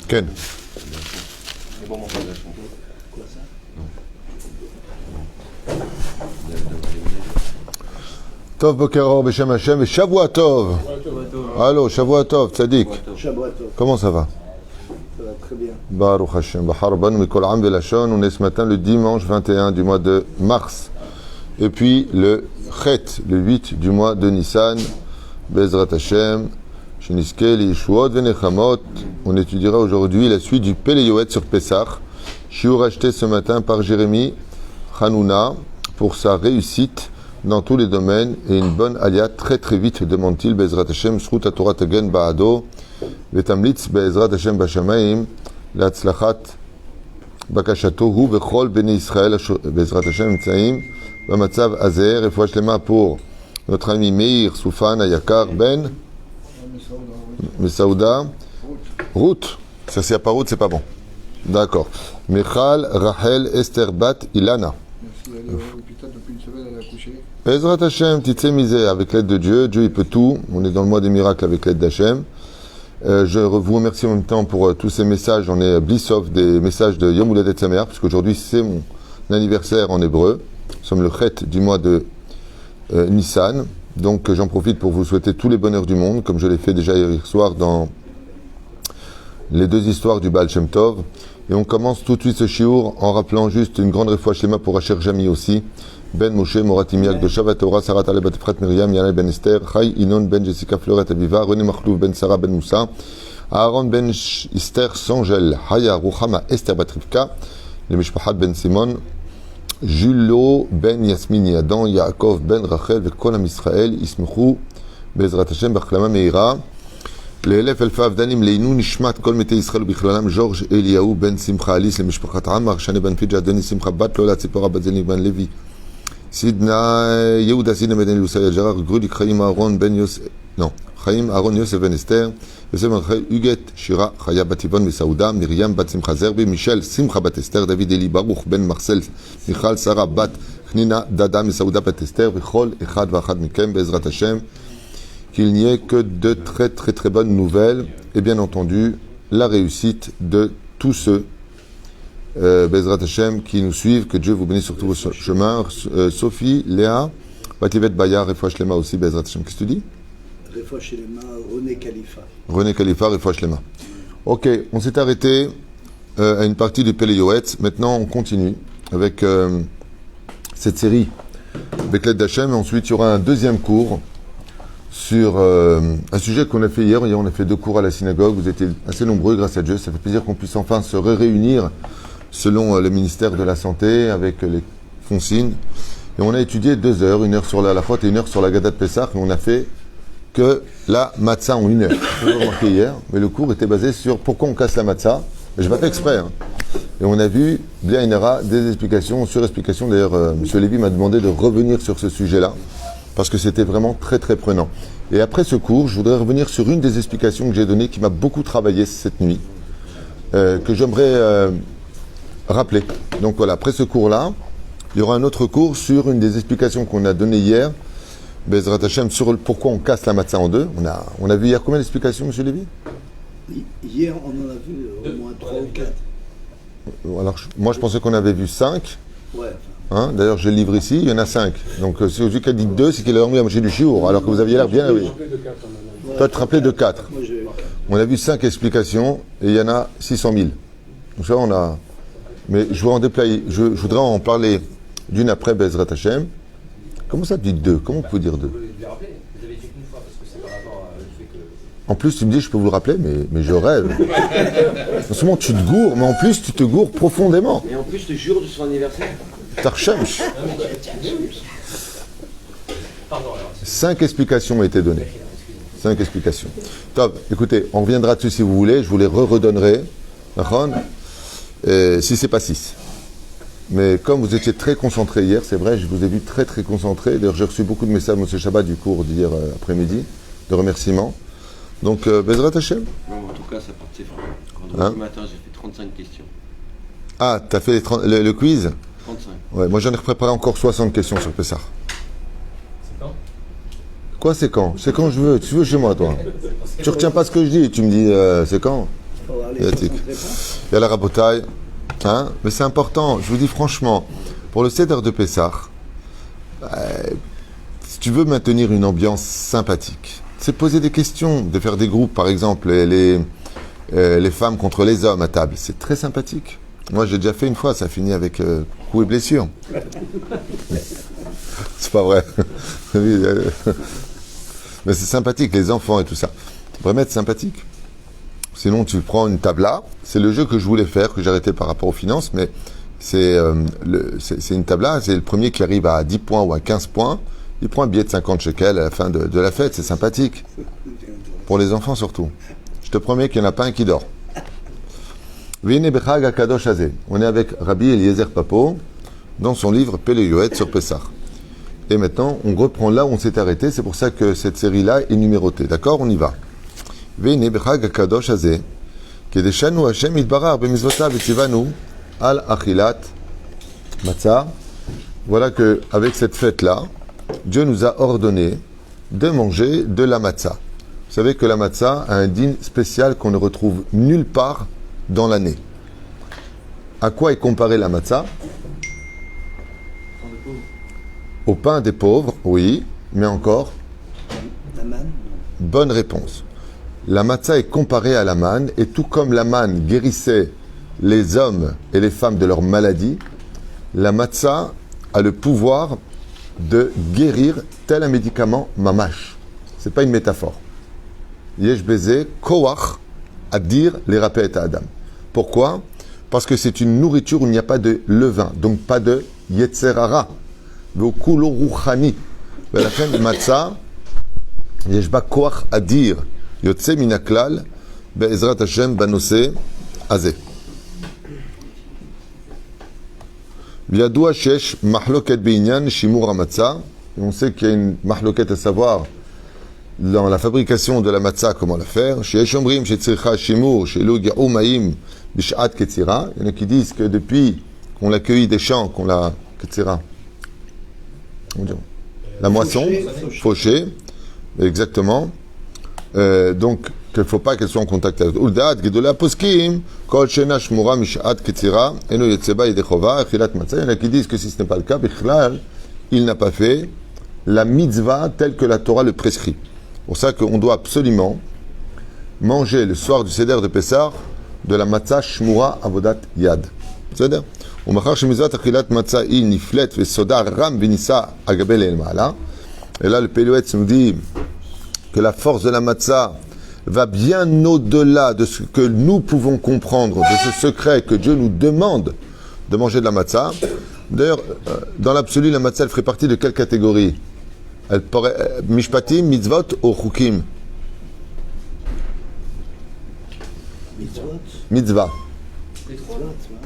Ken. Tov Boker Or Beshem Hashem et Shavua Tov. Allô, Shavua Tov, Tzadik. Comment ça va? Ça va très bien. Baruch Hashem, Bahar Ban Mikol Am Velashon. On est ce matin le dimanche 21 du mois de mars. Et puis le Chet, le 8 du mois de Nissan. Bezrat Hashem. Sheniske Yeshuot Venechamot. On étudiera aujourd'hui la suite du Pele Yoet sur Pessah. Shiur acheté ce matin par Jérémy Hanouna pour sa réussite dans tous les domaines et une bonne alia très très vite, demande-t-il, Bezrat Hashem, Shrut HaTorah Tegen Ba'ado, Vetamlitz Bezrat Hashem Bashamaim, Latzlachat Bakashato, Hu Bechol Bene Israël, Bezrat Hashem Tzaim, Bamatzav Azer, et Fouachlema pour notre ami Meir Soufan Ayakar Ben Mesaouda, Ruth, ça c'est pas Ruth, c'est pas bon. D'accord. Michal Rachel Esther Bat Ilana. Bezrat Hashem, Titse avec l'aide de Dieu. Dieu il peut tout. On est dans le mois des miracles avec l'aide d'Hachem. Je vous remercie en même temps pour tous ces messages. On est Blissov, des messages de Yom Houledet Sameach, puisque aujourd'hui c'est mon anniversaire en hébreu. Nous sommes le Chet du mois de Nissan. Donc j'en profite pour vous souhaiter tous les bonheurs du monde, comme je l'ai fait déjà hier soir dans les deux histoires du Baal Shem Tov. Et on commence tout de suite ce shiur en rappelant juste une grande réfoua shlema pour Asher Jami aussi. Ben Moshe, Moratimiak de Shavat Torah, Sarah Taleb Batefrat Miriam, Yanel Ben Esther, Chai Inon Ben Jessica Fleuret Aviva, René Makhlouf Ben Sarah Ben Moussa, Aaron Ben Esther Sangel, Haya Ruchama Esther Batrivka, les Mishpachat Ben Simon, Julo Ben Yasmini Adam, Yaakov Ben Rachel, Vekolam Israël, Ismechou, Bezrat Hashem, Bachlama Meira, לאלף אלפי אבדנים לעינון נשמת כל מתי ישראל ובכללם ז'ורג' אליהו בן שמחה אליס למשפחת עמר, שני בן פיג'ה, דני שמחה בת לא ציפורה בת זני בן לוי, סידנה יהודה סידנה בן אליוסי הג'רר, גרודיק חיים אהרון בן יוסף, לא, חיים אהרון יוסף בן אסתר, יוסף בן חי יוגת, שירה חיה בת טבעון מסעודה, מרים בת שמחה זרבי, מישל שמחה בת אסתר, דוד אלי ברוך בן מרסל, מיכל שרה בת חנינה דדה מסעודה בת אסתר, וכל אחד ואחד מכם בעזרת השם, qu'il n'y ait que de très très très bonnes nouvelles et bien entendu la réussite de tous ceux Bezrat Hashem qui nous suivent, que Dieu vous bénisse sur tous vos chemins. Sophie, Léa, Bativet Bayar, Refoua Shlema aussi, Bezrat Hashem. Qu'est-ce que tu dis? Refoua Shlema, René Khalifa. René Khalifa, Refoua Shlema. Ok, on s'est arrêté à une partie du Pele Yoetz. Maintenant on continue avec cette série avec l'aide d'Hachem et ensuite il y aura un deuxième cours sur un sujet qu'on a fait hier. Hier, on a fait 2 cours à la synagogue. Vous étiez assez nombreux, grâce à Dieu. Ça fait plaisir qu'on puisse enfin se réunir selon le ministère de la Santé avec les consignes. Et on a étudié 2 heures, 1 heure sur la halachot et 1 heure sur la Gadat Pessah. Mais on a fait que la matzah en 1 heure. Vous avez remarqué hier, mais le cours était basé sur pourquoi on casse la matzah. Et je ne l'ai pas fait exprès. Hein. Et on a vu, bien Inara, des explications, sur-explications. D'ailleurs, M. Lévy m'a demandé de revenir sur ce sujet-là, parce que c'était vraiment très très prenant. Et après ce cours, je voudrais revenir sur une des explications que j'ai données, qui m'a beaucoup travaillé cette nuit, que j'aimerais rappeler. Donc voilà, après ce cours-là, il y aura un autre cours sur une des explications qu'on a données hier, Bezrat Hashem, sur pourquoi on casse la matzah en 2. On a vu hier combien d'explications, M. Lévy? Hier, on en a vu au moins 3 ou 4. Alors, moi, je pensais qu'on avait vu 5. Ouais. Hein, d'ailleurs, je le livre ici, il y en a 5. Donc, si celui qui a dit 2, c'est qu'il a dormi à moitié du chiour, alors que vous aviez l'air bien. Oui. Toi, tu te rappelais de 4. On a vu 5 explications et il y en a 600 000. Donc, ça, on a. Mais je vais en déployer. Je voudrais en parler d'une après Bezrat Hashem. Comment ça, tu dis 2? Comment on peut dire 2? En plus, tu me dis, je peux vous le rappeler, mais je rêve. Non seulement tu te gourres, mais en plus, tu te gourres profondément. Et en plus, je te jure de son anniversaire. Tarchemch. 5 explications ont été données. 5 explications. Top, écoutez, on reviendra dessus si vous voulez, je vous les redonnerai. Si c'est pas 6. Mais comme vous étiez très concentrés hier, c'est vrai, je vous ai vu très très concentrés. D'ailleurs, j'ai reçu beaucoup de messages de M. Shabbat du cours d'hier après-midi, de remerciements. Donc, Bezrat Hashem. Non, en tout cas, ça partait vraiment. Vendredi matin, j'ai fait 35 questions. Ah, t'as fait le quiz? 35. Ouais, moi j'en ai préparé encore 60 questions sur Pessah. C'est quand? Quoi, c'est quand? C'est quand je veux. Tu veux chez moi, toi? Tu retiens pas ce que je dis. Tu me dis, c'est quand? Il faut avoir les Yatik. 60 réponses. Il y a la rabotaille. Hein? Mais c'est important. Je vous dis franchement, pour le Seder de Pessah, si tu veux maintenir une ambiance sympathique, c'est poser des questions, de faire des groupes, par exemple, les femmes contre les hommes à table. C'est très sympathique. Moi, j'ai déjà fait une fois, ça finit avec coups et blessures. C'est pas vrai. Oui, mais c'est sympathique, les enfants et tout ça. Vraiment être sympathique. Sinon, tu prends une tabla. C'est le jeu que je voulais faire, que j'ai arrêté par rapport aux finances, mais c'est une tabla. C'est le premier qui arrive à 10 points ou à 15 points. Il prend un billet de 50 shekels à la fin de la fête. C'est sympathique. Pour les enfants surtout. Je te promets qu'il n'y en a pas un qui dort. On est avec Rabbi Eliezer Papo dans son livre Pele Yoet sur Pessah. Et maintenant, on reprend là où on s'est arrêté. C'est pour ça que cette série-là est numérotée. D'accord? On y va. Voilà qu'avec cette fête-là, Dieu nous a ordonné de manger de la matzah. Vous savez que la matzah a un dîn spécial qu'on ne retrouve nulle part dans l'année. À quoi est comparée la matzah? Au pain des pauvres, oui, mais encore. La manne, non. Bonne réponse. La matzah est comparée à la manne, et tout comme la manne guérissait les hommes et les femmes de leurs maladies, la matzah a le pouvoir de guérir tel un médicament mamash. C'est pas une métaphore. Yesh beze koach à dire les rapé et adam. Pourquoi? Parce que c'est une nourriture où il n'y a pas de levain, donc pas de yetzerara. V'okulo ruchani. V'lachen matzah yesh ba koach à dire yotze minaklal be'ezrat Hashem banose azeh. V'yadua shesh mahloket be'inyan shimur hamatzah. On sait qu'il y a une mahloket à savoir dans la fabrication de la matzah, comment la faire. Sheyesh omrim shetzircha shimur shelu ga'u ma'im b'shat ketzira. Il y en a qui disent que depuis qu'on l'a cueilli des champs, qu'on l'a ketzira, la moisson, fauchée, exactement. Donc, qu'il ne faut pas qu'elle soit en contact avec. Uldaat gedola poskim kol shena shmura mishat ketzira eno yetzeba yedechova achilat matzah. Il y en a qui disent que si ce n'est pas le cas, bichlal, il n'a pas fait la mitzvah telle que la Torah le prescrit. C'est pour ça qu'on doit absolument manger le soir du Seder de Pessah de la matzah shmura avodat yad. C'est-à-dire, et là, le Pélouetz nous dit que la force de la matzah va bien au-delà de ce que nous pouvons comprendre, de ce secret que Dieu nous demande de manger de la matzah. D'ailleurs, dans l'absolu, la matzah, elle ferait partie de quelle catégorie? Elle pourrait mishpatim, mitzvot ou chukim? Mitzvah.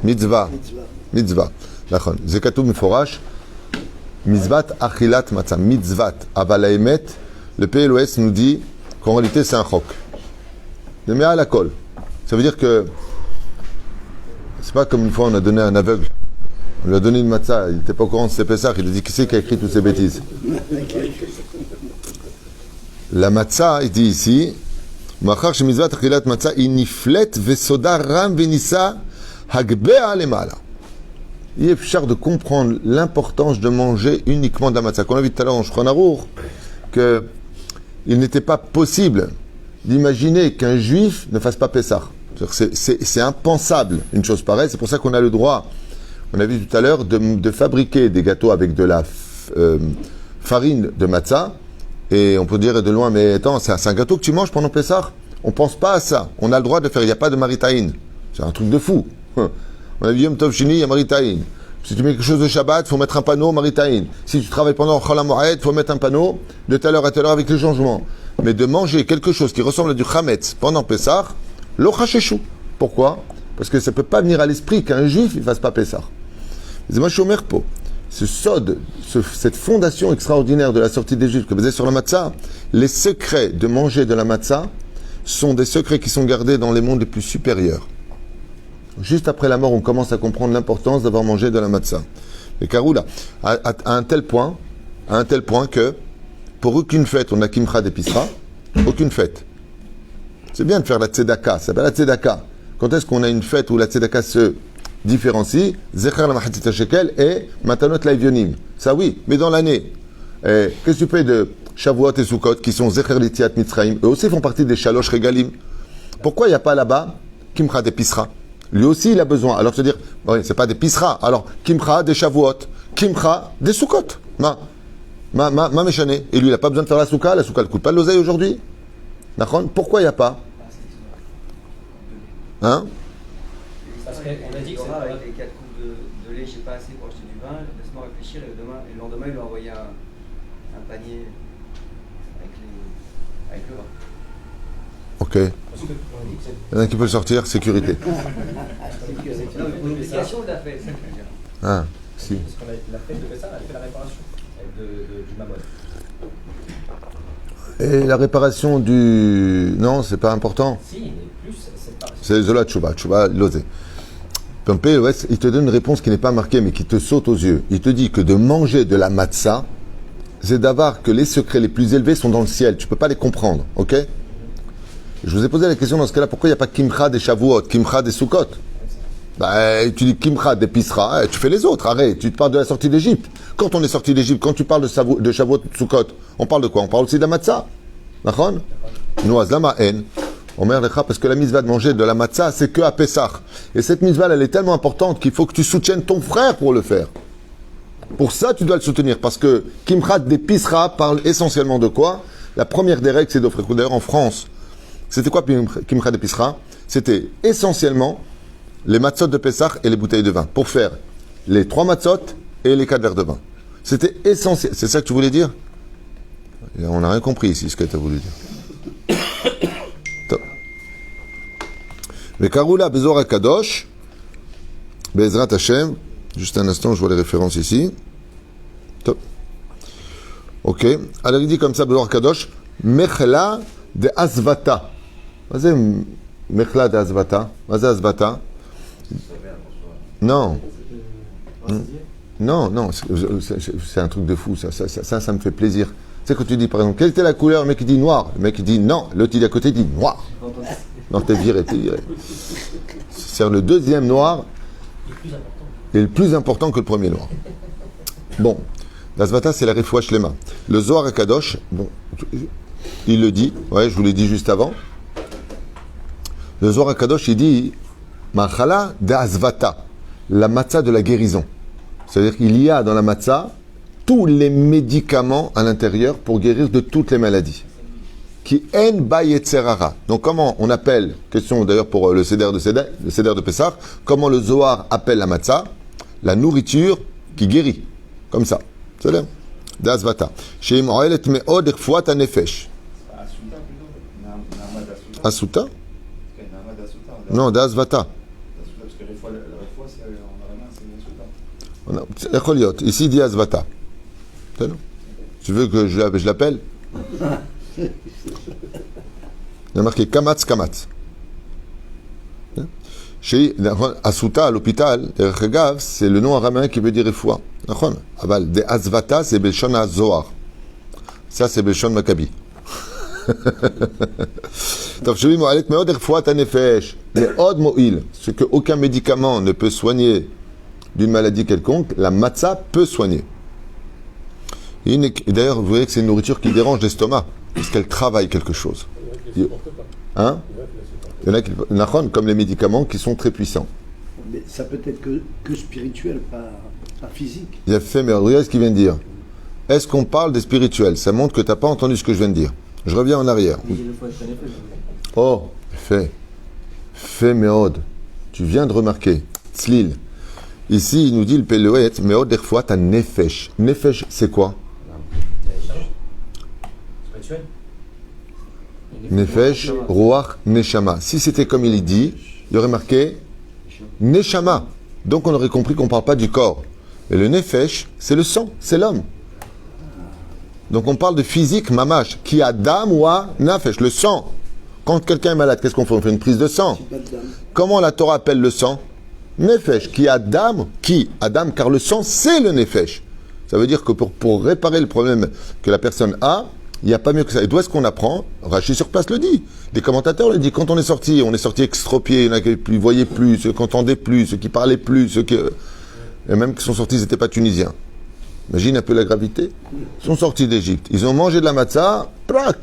Mitzvah. Mitzvah. D'accord. Zekatou miforash. Mitzvat achilat matzah. Mitzvat. Aval haemet. Le PLOS nous dit qu'en réalité c'est un chok. Le mea à la colle. Ça veut dire que c'est pas comme une fois on a donné à un aveugle. On lui a donné une matzah. Il n'était pas au courant de ses Pessah. Il a dit qui c'est qui a écrit toutes ces bêtises. La matzah, il dit ici. Machar shemizvat achilat matzah iniflet vesoda ram venissa hagbea lemala. Il est cher de comprendre l'importance de manger uniquement de la matzah. Qu'on a vu tout à l'heure en Shulchan Aruch, qu'il n'était pas possible d'imaginer qu'un juif ne fasse pas Pessah. C'est impensable, une chose pareille. C'est pour ça qu'on a le droit, on a vu tout à l'heure, de fabriquer des gâteaux avec de la farine de matzah. Et on peut dire de loin, mais attends, c'est un gâteau que tu manges pendant Pessah? On ne pense pas à ça. On a le droit de le faire. Il n'y a pas de maritaïn. C'est un truc de fou. On a vu Yom Tov Shini, il y a maritaïn. Si tu mets quelque chose de Shabbat, il faut mettre un panneau maritaïn. Si tu travailles pendant Chol HaMoed, il faut mettre un panneau de telle heure à telle heure avec les changements. Mais de manger quelque chose qui ressemble à du Chametz pendant Pessah, lo chacheshou. Pourquoi? Parce que ça ne peut pas venir à l'esprit qu'un juif ne fasse pas Pessah. C'est moi, je suis au Merpo. Ce sod, cette fondation extraordinaire de la sortie des Juifs que basée sur la matzah, les secrets de manger de la matzah sont des secrets qui sont gardés dans les mondes les plus supérieurs. Juste après la mort, on commence à comprendre l'importance d'avoir mangé de la matzah. Et Karoula, à un tel point que pour aucune fête, on a Kimcha d'Episra, aucune fête. C'est bien de faire la Tzedaka, ça s'appelle la Tzedaka. Quand est-ce qu'on a une fête où la Tzedaka se différencie? Zecher la Mahatzit Shekel et Matanot Laivionim. Ça oui, mais dans l'année. Qu'est-ce que tu fais de Shavuot et Sukkot qui sont Zecher Litiat Mitzrayim? Eux aussi font partie des Shalosh Regalim. Pourquoi il n'y a pas là-bas Kimcha d'Episra? Lui aussi il a besoin. Alors se dire, oui, c'est pas des Pisra. Alors Kimcha des Shavuot, Kimcha des Sukkot. Ma méchané. Et lui il n'a pas besoin de faire la Soukha ne coûte pas de l'oseille aujourd'hui. D'accord? Pourquoi il n'y a pas? Hein? Parce qu'on a dit que c'est avec les 4 coups de lait, j'ai pas assez pour acheter du vin, laisse-moi réfléchir et le lendemain il lui a envoyé un panier avec le vin. Ok. Il y en a qui peut le sortir, sécurité. Non, mais pour l'explication il l'a fait, c'est ça que je veux dire. Ah, si. Parce qu'on a la fête de ça, elle fait la réparation du mamon. Et la réparation du... Non, c'est pas important. Si, mais plus, c'est pas... C'est Zola Tchouba, l'osé. Pompé, il te donne une réponse qui n'est pas marquée, mais qui te saute aux yeux. Il te dit que de manger de la matzah, c'est d'avoir que les secrets les plus élevés sont dans le ciel. Tu ne peux pas les comprendre, ok? Je vous ai posé la question dans ce cas-là, pourquoi il n'y a pas Kimcha des Shavuot, Kimcha des Sukkot? Bah, tu dis Kimcha des Pisra, tu fais les autres, arrête, tu te parles de la sortie d'Égypte. Quand on est sorti d'Égypte, quand tu parles de Shavuot, de Sukkot, on parle de quoi? On parle aussi de la matzah. D'accord? Noaz lama en. Omer lecha, parce que la mitzvah de manger de la matzah, c'est que à Pessah. Et cette mitzvah, elle est tellement importante qu'il faut que tu soutiennes ton frère pour le faire. Pour ça, tu dois le soutenir, parce que Kimcha des Pisra parle essentiellement de quoi? La première des règles, c'est d'offrir. D'ailleurs, en France, c'était quoi Kimcha des Pisra? C'était essentiellement les matzot de Pessah et les bouteilles de vin, pour faire les 3 matzot et les 4 verres de vin. C'était essentiel. C'est ça que tu voulais dire? Et on n'a rien compris ici, ce que tu as voulu dire. Top. Mais Karoula Bezor Kadosh, Bezrat Hashem, juste un instant, je vois les références ici. Top. Ok. Alors il dit comme ça, Bezor Kadosh, Mechla de Asvata. Vas-y, Mechla de Asvata. Vas-y, Asvata. Non. Non, c'est un truc de fou, ça me fait plaisir. Tu sais, quand tu dis, par exemple, quelle était la couleur? Le mec, il dit noir. Le mec, il dit non. L'autre, il est à côté, il dit noir. Non, t'es viré. C'est le deuxième noir est le plus important que le premier noir. Bon, l'Asvata, c'est la Refoua Shlema. Le Zohar Kadosh, bon, il le dit, ouais, je vous l'ai dit juste avant. Le Zohar Kadosh, il dit Machala d'Asvata, la matzah de la guérison. C'est-à-dire qu'il y a dans la matzah tous les médicaments à l'intérieur pour guérir de toutes les maladies. Qui en bayetzerara. Donc comment on appelle, question d'ailleurs pour le seder de Pessah, comment le Zohar appelle la matzah? La nourriture qui guérit. Comme ça. C'est là. D'Asvata. Chez Moëlet me'od erfuat hanefesh. Asuta? Non, d'Asvata. Parce que la fois, c'est en allemand, c'est Echoliot. Ici, il dit Asvata. Tu veux que je l'appelle? Il y a marqué Kamatz. Chez Asuta, à l'hôpital, c'est le nom araméen qui veut dire Refoua. Aval, de Asvata, c'est Belshon Zohar. Ça, c'est Belshon Maccabi. Ce que aucun médicament ne peut soigner d'une maladie quelconque, la matzah peut soigner. Et d'ailleurs, vous voyez que c'est une nourriture qui dérange l'estomac, parce qu'elle travaille quelque chose. Hein? Il y en a qui, comme les médicaments, qui sont très puissants. Mais ça peut être que spirituel, pas physique. Il a fait, mais regardez ce qu'il vient de dire. Est-ce qu'on parle des spirituels? Ça montre que tu n'as pas entendu ce que je viens de dire. Je reviens en arrière. Oh, fait méod. Tu viens de remarquer. Tzlil. Ici, il nous dit le Péloët, méod derfoua ta nefesh. Nefesh, c'est quoi? Spirituel. Nefesh, Ruach, Neshama. Si c'était comme il dit, il y aurait marqué Neshama. Donc on aurait compris qu'on ne parle pas du corps. Et le Nefesh, c'est le sang, c'est l'homme. Donc on parle de physique, mamash, qui a dam ou a nafesh, le sang. Quand quelqu'un est malade, qu'est-ce qu'on fait? On fait une prise de sang. Comment la Torah appelle le sang? Nefesh, qui Adam, car le sang c'est le Nefesh. Ça veut dire que pour réparer le problème que la personne a, il n'y a pas mieux que ça. Et d'où est-ce qu'on apprend? Rachid sur place le dit. Les commentateurs le disent. Quand on est sorti extropiés, il y en a qui ne voyaient plus, ceux qui n'entendaient plus, ceux qui parlaient plus, ceux qui... Et même qui sont sortis, ils n'étaient pas tunisiens. Imagine un peu la gravité. Ils sont sortis d'Égypte. Ils ont mangé de la matzah, prac.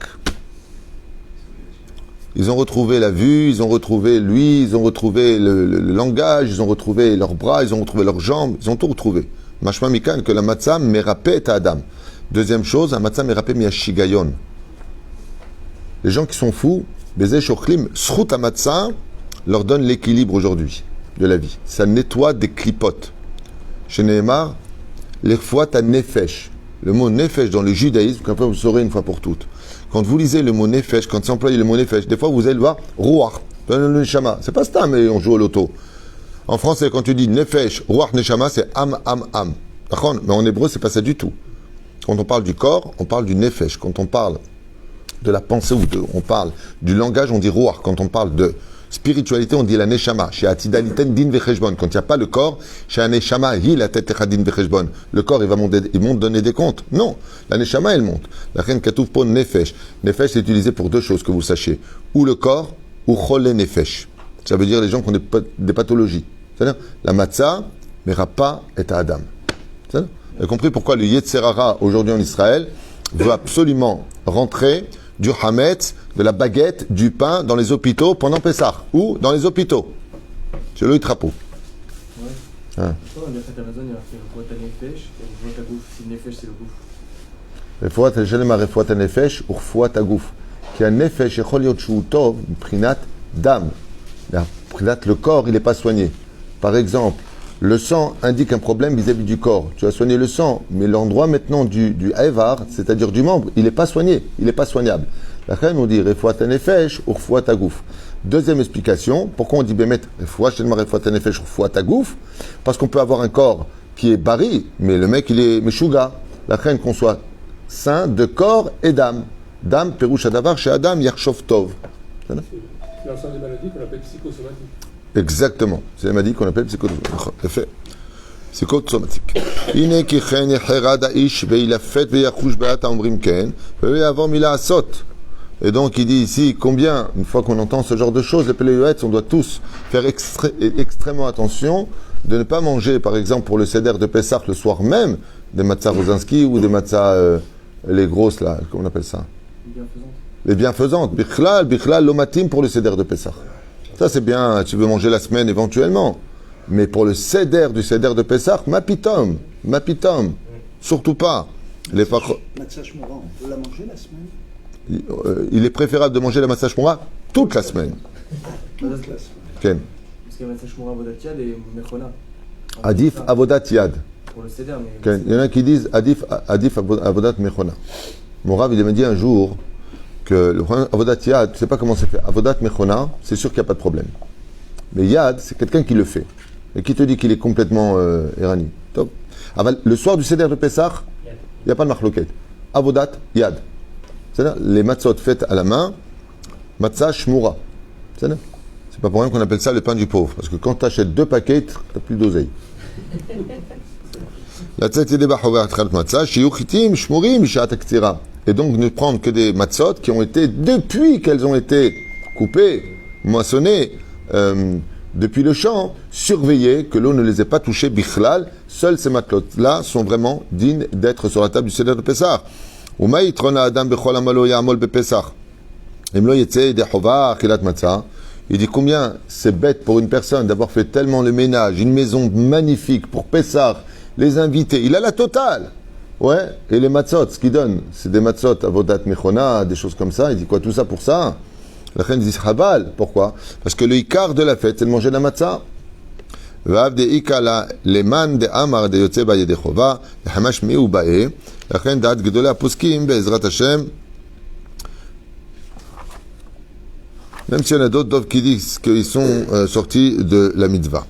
Ils ont retrouvé la vue, ils ont retrouvé l'ouïe, ils ont retrouvé le langage, ils ont retrouvé leurs bras, ils ont retrouvé leurs jambes, ils ont tout retrouvé. Mashma mikan que la matzah merapet à Adam. Deuxième chose, la matzah merapet miashigayon. Les gens qui sont fous, bezeh shochlim, srout à matzah leur donne l'équilibre aujourd'hui de la vie. Ça nettoie des clipotes. Chez Nehemar, les fois ta nefesh. Le mot nefesh dans le judaïsme, qu'après vous saurez une fois pour toutes. Quand vous lisez le mot nefesh, quand c'est employé le mot nefesh, des fois vous allez le voir, ruach, le neshama. C'est pas ça, mais on joue au loto. En français, quand tu dis nefesh, ruach, neshama, c'est am. D'accord ? Mais en hébreu, c'est pas ça du tout. Quand on parle du corps, on parle du nefesh. Quand on parle de la pensée on parle du langage, on dit ruach. Quand on parle de spiritualité, on dit la neshama. Chez Atidaliten din vecheshbon. Quand il n'y a pas le corps, chez un neshama, hi la tête din vecheshbon. Le corps, il monte donner des comptes. Non. La neshama, elle monte. La reine katouf pour nefesh. Nefesh, c'est utilisé pour deux choses, que vous sachiez. Ou le corps, ou chole nefesh. Ça veut dire les gens qui ont des pathologies. C'est-à-dire, la matzah, merapa et Adam. Vous avez compris pourquoi le Yetzerara, aujourd'hui en Israël, veut absolument rentrer du hametz, de la baguette, du pain dans les hôpitaux pendant Pessah. Ou dans les hôpitaux. C'est le trapeau. Ouais. Hein. Pourquoi on a fait Amazon, il a fait Refuat Nefesh, et Refuat Agouf, si Nefesh c'est le gouffre. Refuat Shalem Refuat Nefesh ou Refuat Agouf. Qui a Nefesh et Chol Yot Tov, Prinat Dam. Prinat, le corps, il n'est pas soigné. Par exemple, le sang indique un problème vis-à-vis du corps. Tu as soigné le sang, mais l'endroit maintenant du Evar, c'est-à-dire du membre, il n'est pas soigné, il n'est pas soignable. La reine nous dit Refuat Nefesh ou Refuat Agouf. Deuxième explication, pourquoi on dit Bémet Refuat Nefesh ou Refuat Agouf? Parce qu'on peut avoir un corps qui est bari, mais le mec il est Meshuga. La reine qu'on soit saint de corps et d'âme. Dame, Perouche Adavar, chez Adam, Yershov Tov. C'est l'ensemble des maladies qu'on appelle psychosomatiques. Exactement. C'est la maladie qu'on appelle psychosomatique. Psychosomatique. Ine ki chen yechera ish veilafet veyachush be'at omrim ken ve'yavom mila asot. Et donc il dit ici combien, une fois qu'on entend ce genre de choses, les Péléuets, on doit tous faire extrêmement attention de ne pas manger, par exemple pour le seder de Pessah le soir même, des matzah rosinski ou des matzah les grosses là, comment on appelle ça? Les bienfaisantes. Bichlal, lomatim pour le seder de Pessah. Ça c'est bien, tu veux manger la semaine éventuellement. Mais pour le seder du seder de Pessah, mapitom. Surtout pas. Matzah shmura, on peut la manger la semaine? Il est préférable de manger la matzah shmura toute la semaine. Toute la semaine. Ken. Parce qu'il y a Matzah Shmura Avodat Yad et Mechona. Adif avodat yad. Pour le Seder, mais... Ken. Il y en a qui disent adif avodat mechona. Mon Rav, il m'a dit un jour que le problème avodat yad, tu sais pas comment c'est fait. Avodat mechona, c'est sûr qu'il n'y a pas de problème. Mais yad, c'est quelqu'un qui le fait. Et qui te dit qu'il est complètement érani. Top. Le soir du seder de Pessah, il n'y a pas de marloquette. Avodat yad. C'est-à-dire les matzot faites à la main, matzah shmura. C'est-à-dire, c'est pas pour rien qu'on appelle ça le pain du pauvre. Parce que quand tu achètes 2 paquets, tu n'as plus d'oseille. Et donc ne prendre que des matzot qui ont été, depuis qu'elles ont été coupées, moissonnées, depuis le champ, surveillées, que l'eau ne les ait pas touchées, bichlal. Seuls ces matelots-là sont vraiment dignes d'être sur la table du Seder de Pessah. Il dit combien c'est bête pour une personne d'avoir fait tellement le ménage, une maison magnifique pour Pessah, les invités, il a la totale. Ouais, et les matzot, ce qu'il donne, c'est des matzot, avodat mechona, des choses comme ça. Il dit quoi, tout ça pour ça? La reine dit Chabal. Pourquoi? Parce que le ikar de la fête, c'est de manger la matzah. Vav de ikala, leman de amar de yotze ba yedechova, hamash meu bae, la reine dat gedola poskim, be'ezrat Hashem. Même s'il y en a d'autres qui disent qu'ils sont sortis de la mitzvah.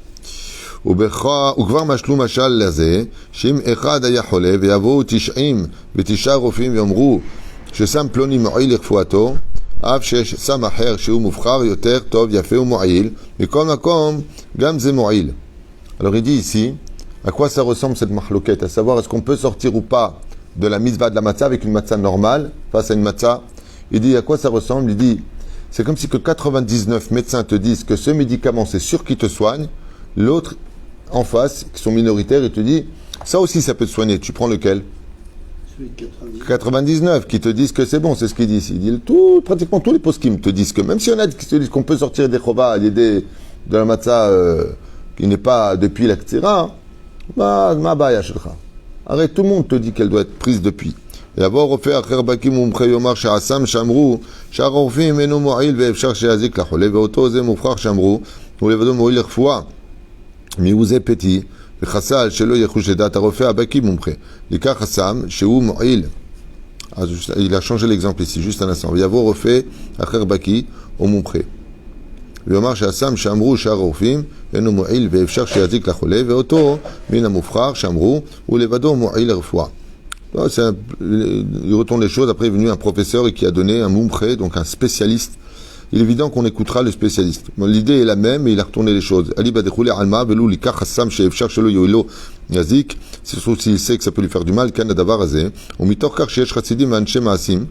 וכבר משלו משל לזה, שאם אחד היה חולה ויבואו 99 רופאים ויאמרו שסם פלוני מועיל לכפואתו, אף שיש סם אחר שהוא מובחר יותר טוב, יפה ומועיל, מכל מקום גם זה מועיל. Alors il dit ici, à quoi ça ressemble cette mahloket? À savoir, est-ce qu'on peut sortir ou pas de la mitzvah de la matzah avec une matzah normale face à une matzah? Il dit, à quoi ça ressemble? Il dit, c'est comme si que 99 médecins te disent que ce médicament, c'est sûr qu'il te soigne. L'autre, en face, qui sont minoritaires, il te dit, ça aussi, ça peut te soigner. Tu prends lequel? Celui de 99. 99 qui te disent que c'est bon, c'est ce qu'il dit ici. Il dit, pratiquement tous les poskim te disent que, même s'il y en a qui te disent qu'on peut sortir des chova, de la matzah qui n'est pas depuis la ktira, ma baya shelcha. Arrête, tout le monde te dit qu'elle doit être prise depuis. Et avoir refait acher bakim umche yomar sha'asam shamru sha'arofim eno mo'il ve'efshar she'azik lachole ve'oto ze mufrach shamru ולבדו מועיל לרפואה מיהו זה פתי וחסל שלא יחוש לדעת הרופא הבקי מומחה לקח חסם שהוא מועיל. Il a changé l'exemple ici, juste un instant. ויבוא רופא אחר בקי או מומחה ויאמר שהסם שאמרו שאר הרופאים אינו מועיל ואפשר שיזיק לחולה ואותו מן המופרח שאמרו ולבדו מועיל לרפואה. Il retourne les choses. Après est venu un professeur et qui a donné un mumche, donc un spécialiste. Il est évident qu'on écoutera le spécialiste. Bon, l'idée est la même, mais il a retourné les choses. Ali badechule alma velou likach hassam sheefshar shelo yoilo yazik. S'il sait que ça peut lui faire du mal, kan adavar hazeh. Ou mitor kach sheyesh chassidim v'anshe maasim.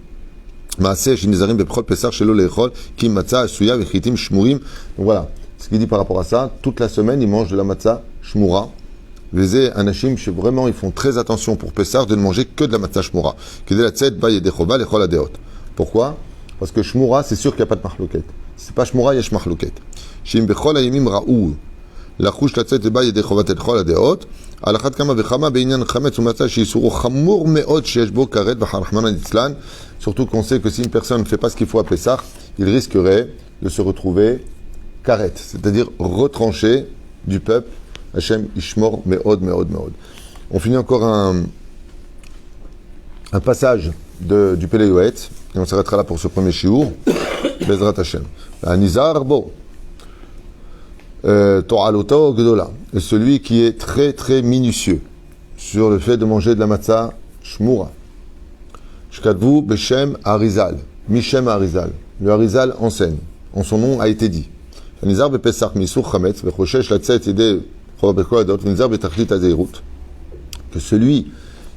Maaseh shenizarim bepchol pesach shelo leechol ki matzah asuya v'chitim shmurim. Donc voilà, ce qu'il dit par rapport à ça. Toute la semaine, ils mangent de la matzah shmura. Vezé anashim, vraiment, ils font très attention pour Pessah de ne manger que de la matzah shmura. Kedei latzet ba yedechova lechol adeot. Pourquoi? Parce que shmura, c'est sûr qu'il n'y a pas de mahloket. Si c'est pas shmura, il y a shmahloket. Shim bechol ayimim ra'ou. Lachush latzet ba yedechova lechol adeot. Al achat kama vechama beinyan chametz umatzah sheisuru chamur meod sheyesh bo karet v'harachman nitzlan. Surtout qu'on sait que si une personne ne fait pas ce qu'il faut à Pessah, il risquerait de se retrouver karet, c'est-à-dire retranché du peuple. Hachem Ishmor Meod. On finit encore un passage du Pele Yoetz, et on s'arrêtera là pour ce premier shiur. Bezrat Hachem. Nizar Bo. To'aloto Gdola. Et celui qui est très très minutieux sur le fait de manger de la matzah shmura. Shkadvu Beshem Arizal. Mishem Arizal. Le Arizal enseigne. En son nom a été dit. Nizar Bepesach Misur Chametz. Vechoshesh Latzet Ede. Que celui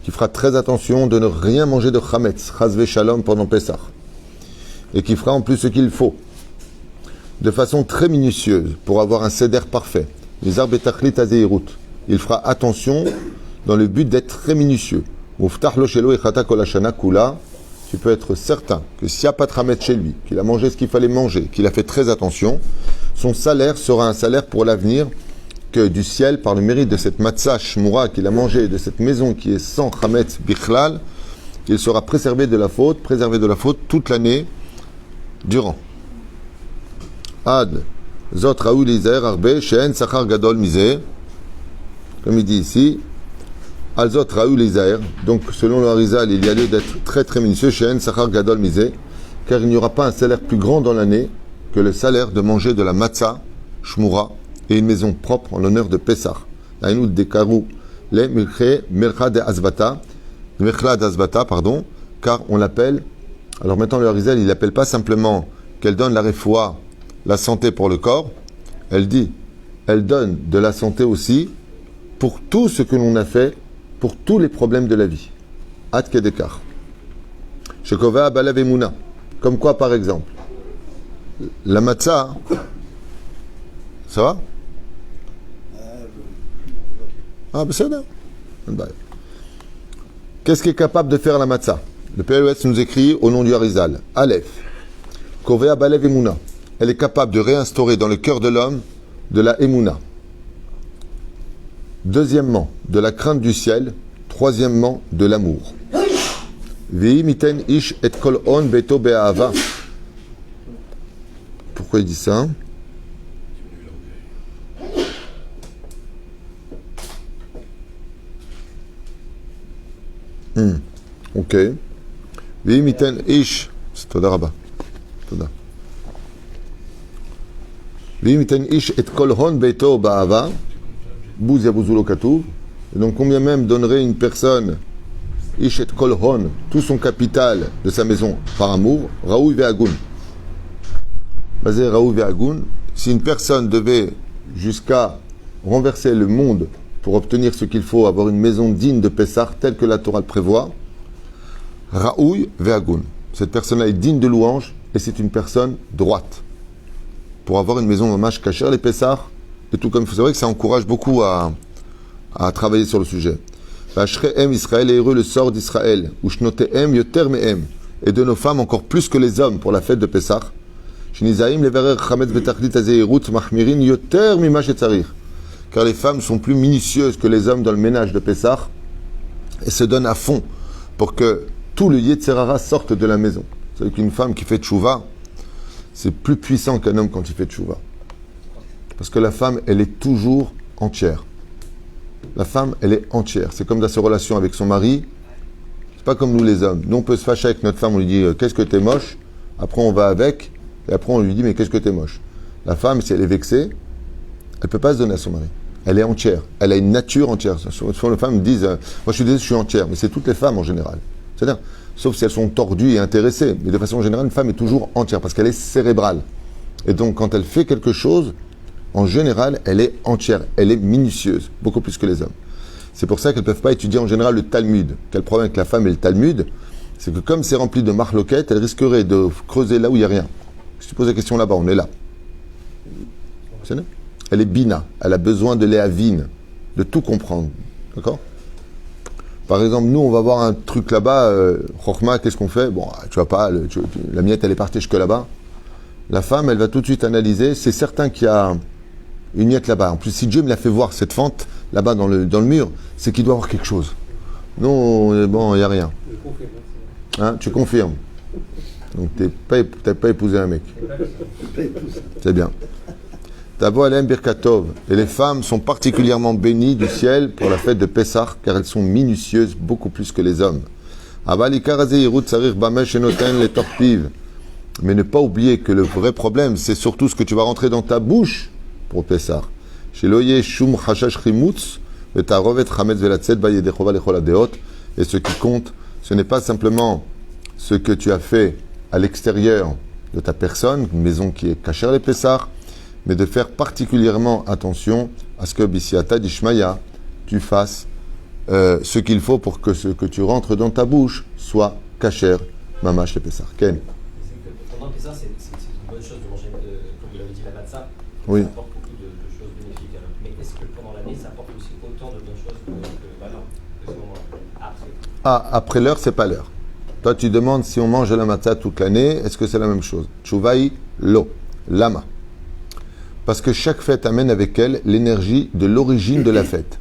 qui fera très attention de ne rien manger de chametz, chazve shalom pendant Pessah, et qui fera en plus ce qu'il faut, de façon très minutieuse, pour avoir un seder parfait, il fera attention dans le but d'être très minutieux. Tu peux être certain que s'il n'y a pas de chametz chez lui, qu'il a mangé ce qu'il fallait manger, qu'il a fait très attention, son salaire sera un salaire pour l'avenir, que du ciel, par le mérite de cette matzah shmura qu'il a mangé, de cette maison qui est sans chametz bichlal, il sera préservé de la faute toute l'année durant. Ad zot raoul izer arbe she'en sachar gadol misé, comme il dit ici, al zot raoul izer. Donc selon le Harizal, il y a lieu d'être très très minutieux, she'en sachar gadol misé, car il n'y aura pas un salaire plus grand dans l'année que le salaire de manger de la matzah shmura et une maison propre en l'honneur de Pessah. Aïnou dekaru le melcha de azvata, pardon, car on l'appelle. Alors maintenant le Harizal, il l'appelle pas simplement qu'elle donne la refoua, la santé pour le corps. Elle dit, elle donne de la santé aussi pour tout ce que l'on a fait, pour tous les problèmes de la vie. Ad kedekar. Shekova balav emuna. Comme quoi, par exemple, la matzah. Ça va? Ah, ben c'est bien. Qu'est-ce qui est capable de faire la matzah? Le PLES nous écrit au nom du Harizal. Aleph. Kovea balev emuna. Elle est capable de réinstaurer dans le cœur de l'homme de la emuna. Deuxièmement, de la crainte du ciel. Troisièmement, de l'amour. Vehi miten ish et kol on beto be'ahava. Pourquoi il dit ça? Ok. V'imiten ish. Toda rabba. Toda. V'imiten ish et kol hon beito ba'ava. Bouz yabuzulo katuv. Et donc combien même donnerait une personne ish et kol hon, tout son capital de sa maison par amour, raoui ve'agun. Basé raoui ve'agun. Si une personne devait jusqu'à renverser le monde pour obtenir ce qu'il faut, avoir une maison digne de Pessah, telle que la Torah le prévoit, Raoui ve'agun. Cette personne-là est digne de louange et c'est une personne droite. Pour avoir une maison mamash kasher, les Pessah, et tout comme c'est vrai que ça encourage beaucoup à travailler sur le sujet. Vashrehem Israël est heureux le sort d'Israël, ou shnotehem yoter mehem, et de nos femmes encore plus que les hommes pour la fête de Pessah. Shnizaim leverer chametz betachlit azehirut mahmirin yoter mima shetzarich. Car les femmes sont plus minutieuses que les hommes dans le ménage de Pessah et se donnent à fond pour que tout le Yetzer Hara sorte de la maison. C'est qu'une femme qui fait tchouva, c'est plus puissant qu'un homme quand il fait tchouva. Parce que la femme, elle est toujours entière. La femme, elle est entière. C'est comme dans ses relations avec son mari. C'est pas comme nous les hommes. Nous, on peut se fâcher avec notre femme, on lui dit « Qu'est-ce que t'es moche ?» Après, on va avec, et après, on lui dit « Mais qu'est-ce que t'es moche ?» La femme, si elle est vexée, elle peut pas se donner à son mari. Elle est entière. Elle a une nature entière. Souvent, les femmes me disent « Moi, je suis désolé, je suis entière. » Mais c'est toutes les femmes en général. C'est-à-dire, sauf si elles sont tordues et intéressées. Mais de façon générale, une femme est toujours entière parce qu'elle est cérébrale. Et donc, quand elle fait quelque chose, en général, elle est entière. Elle est minutieuse, beaucoup plus que les hommes. C'est pour ça qu'elles ne peuvent pas étudier en général le Talmud. Quel problème avec la femme et le Talmud, c'est que comme c'est rempli de marloquettes, elle risquerait de creuser là où il n'y a rien. Si tu poses la question là-bas, on est là. Elle est bina. Elle a besoin de l'éavine, de tout comprendre. D'accord ? Par exemple, nous, on va voir un truc là-bas, Chokhma, qu'est-ce qu'on fait ? Bon, tu vois pas, la miette, elle est partie jusque là-bas. La femme, elle va tout de suite analyser. C'est certain qu'il y a une miette là-bas. En plus, si Dieu me l'a fait voir, cette fente, là-bas dans le mur, c'est qu'il doit y avoir quelque chose. Non, bon, il n'y a rien. Hein, tu confirmes. Donc, tu n'as pas épousé un mec. C'est bien. Tavo alem birkatov. Et les femmes sont particulièrement bénies du ciel pour la fête de Pessah, car elles sont minutieuses beaucoup plus que les hommes. Mais ne pas oublier que le vrai problème, c'est surtout ce que tu vas rentrer dans ta bouche pour Pessah. Et ce qui compte, ce n'est pas simplement ce que tu as fait à l'extérieur de ta personne, une maison qui est cachée les Pessah, mais de faire particulièrement attention à ce que Bisiata d'Ishmaïa, tu fasses ce qu'il faut pour que ce que tu rentres dans ta bouche soit kasher, mamash le Pessah. Ken. Pendant Pessah, c'est une bonne chose de manger, comme vous l'avez dit, la matzah. Oui. Ça apporte beaucoup de choses bénéfiques. Alors. Mais est-ce que pendant l'année, ça apporte aussi autant de bonnes choses que ce moment-là après. Après l'heure, c'est pas l'heure. Toi, tu demandes si on mange la matzah toute l'année, est-ce que c'est la même chose ? Tchouvaï, lo, lama. Parce que chaque fête amène avec elle l'énergie de l'origine de la fête.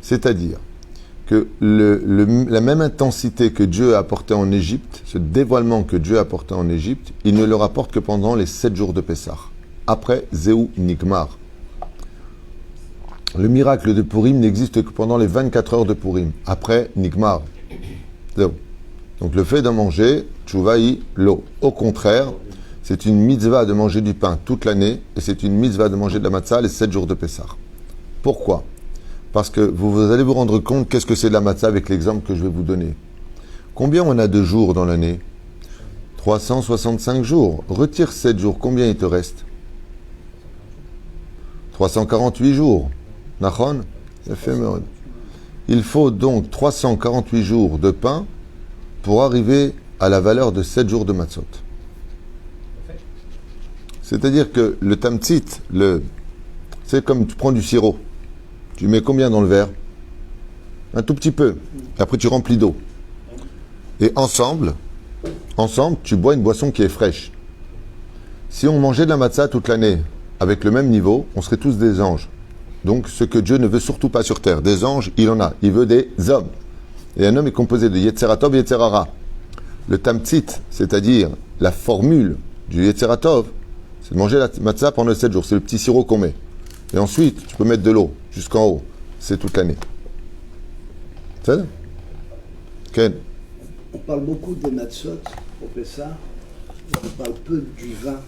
C'est-à-dire que la même intensité que Dieu a apportée en Égypte, ce dévoilement que Dieu a apporté en Égypte, il ne le rapporte que pendant les 7 jours de Pessah. Après, Zéou Nigmar. Le miracle de Purim n'existe que pendant les 24 heures de Purim. Après, Nigmar. Zéou. Donc le fait d'en manger, Tchouvaï, lo. Au contraire, c'est une mitzvah de manger du pain toute l'année et c'est une mitzvah de manger de la matzah les 7 jours de Pessah. Pourquoi ? Parce que vous allez vous rendre compte qu'est-ce que c'est de la matzah avec l'exemple que je vais vous donner. Combien on a de jours dans l'année ? 365 jours. Retire 7 jours, combien il te reste ? 348 jours. Nachon ? Il faut donc 348 jours de pain pour arriver à la valeur de 7 jours de matzot. C'est-à-dire que le tamtzit, c'est comme tu prends du sirop. Tu mets combien dans le verre ? Un tout petit peu. Et après, tu remplis d'eau. Et ensemble, tu bois une boisson qui est fraîche. Si on mangeait de la matzah toute l'année avec le même niveau, on serait tous des anges. Donc, ce que Dieu ne veut surtout pas sur terre. Des anges, il en a. Il veut des hommes. Et un homme est composé de Yetzeratov et Yetzerara. Le tamtzit, c'est-à-dire la formule du Yetzeratov, c'est de manger la matzah pendant 7 jours. C'est le petit sirop qu'on met. Et ensuite, tu peux mettre de l'eau jusqu'en haut. C'est toute l'année. C'est ça ? Ken ? On parle beaucoup des matzot au Pessah. On parle peu du vin.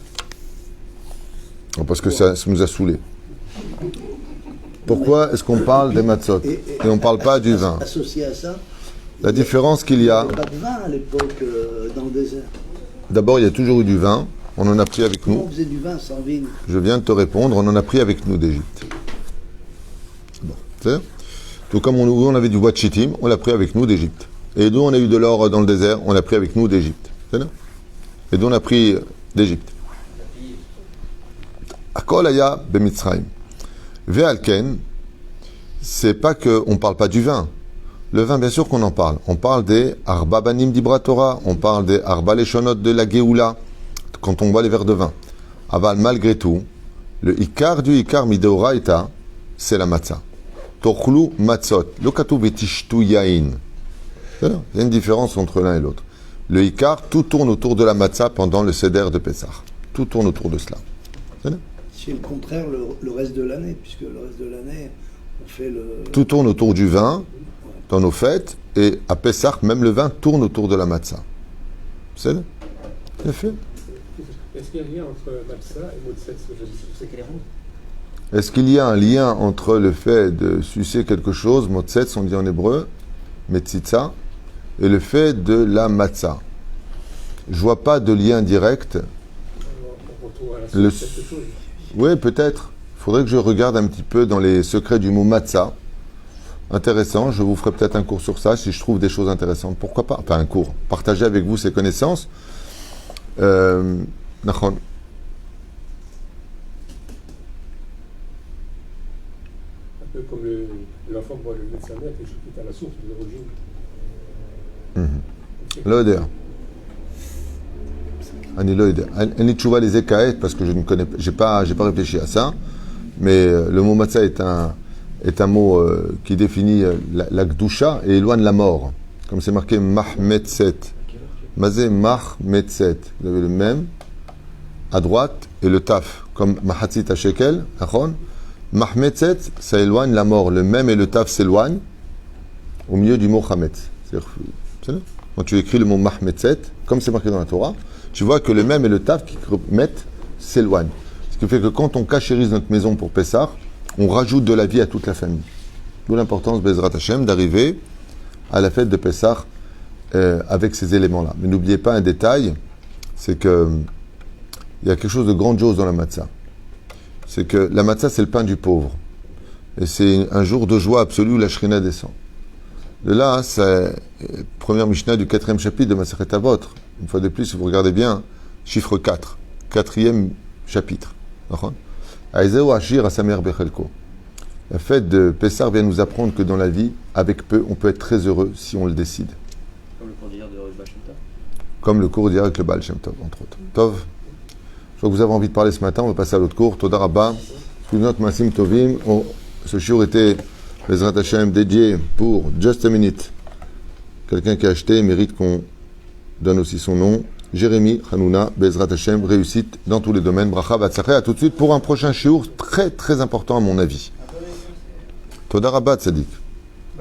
Parce que ça nous a saoulés. Pourquoi est-ce qu'on parle des matzot et on ne parle pas du vin ? Associé à ça, la différence qu'il y a... Il n'y avait pas de vin à l'époque dans le désert. D'abord, il y a toujours eu du vin. On en a pris avec Comment nous. on faisait du vin sans vigne ? Je viens de te répondre. On en a pris avec nous d'Égypte. C'est-à-dire, tout comme on avait du bois de Chittim, on l'a pris avec nous d'Égypte. Et d'où on a eu de l'or dans le désert, on l'a pris avec nous d'Égypte. C'est-à-dire, et d'où on a pris d'Égypte. Akol aya b'Mitzrayim. Ve'alken, c'est pas qu'on ne parle pas du vin. Le vin, bien sûr qu'on en parle. On parle des Arba Banim d'Ibra Torah, on parle des Arba Leshonot de la Géoula, quand on boit les verres de vin. Aval, malgré tout, le Ikar du Ikar Mideoraita, c'est la matzah. Tochlu matzot, lokatu betishtu yain. Il y a une différence entre l'un et l'autre. Le Ikar, tout tourne autour de la matzah pendant le Seder de Pessah. Tout tourne autour de cela. C'est le contraire le reste de l'année, puisque le reste de l'année, on fait le... Tout tourne autour du vin dans nos fêtes, et à Pessah, même le vin tourne autour de la matzah. C'est le fait. Est-ce qu'il y a un lien entre matzah et Motset, Est-ce qu'il y a un lien entre le fait de sucer quelque chose, Motset, on dit en hébreu, Metzitza, et le fait de la matzah? Je vois pas de lien direct. Oui, peut-être. Il faudrait que je regarde un petit peu dans les secrets du mot matzah. Intéressant, je vous ferai peut-être un cours sur ça si je trouve des choses intéressantes. Pourquoi pas? Enfin, un cours. Partager avec vous ces connaissances. Nachon. Un peu comme l'enfant boit le lait de sa mère, quelque chose qui est à la source de l'origine. L'odeur. Ani l'odeur. Ani tchouva les ekaet, parce que je ne connais pas, j'ai pas réfléchi à ça. Mais le mot matzah est un mot qui définit la gdusha et éloigne la mort. Comme c'est marqué Mahmetset. Mazé Mahmetset. Vous avez le même à droite et le taf, comme Mahatzit à Shekel. Mahmetset, ça éloigne la mort. Le même et le taf s'éloignent au milieu du mot Hametz. Quand tu écris le mot Mahmetset, comme c'est marqué dans la Torah, tu vois que le même et le taf qui mettent s'éloignent. Ce qui fait que quand on cachérise notre maison pour Pessah, on rajoute de la vie à toute la famille. D'où l'importance, Bezrat Hashem, d'arriver à la fête de Pessah avec ces éléments-là. Mais n'oubliez pas un détail, c'est que il y a quelque chose de grandiose dans la matzah. C'est que la matzah, c'est le pain du pauvre. Et c'est un jour de joie absolue où la Shrina descend. De là, c'est la première Mishnah du 4e chapitre de Masechet Avot. Une fois de plus, si vous regardez bien, chiffre 4, 4e chapitre. La fête de Pessah vient nous apprendre que dans la vie, avec peu, on peut être très heureux si on le décide. Comme le cours d'hier de Baal Shem Tov. Comme le cours d'hier avec le Baal Shem Tov, entre autres. Tov. Je crois que vous avez envie de parler ce matin, on va passer à l'autre cours. Toda Rabba. Notre Masim Tovim. Ce shiur était, Bezrat Hashem, dédié pour Just a Minute. Quelqu'un qui a acheté mérite qu'on donne aussi son nom. Jérémy Hanouna, Bezrat Hashem, réussite dans tous les domaines. Bracha Batzacheh. À tout de suite pour un prochain shiur très très important à mon avis. Toda Rabba Tzadik.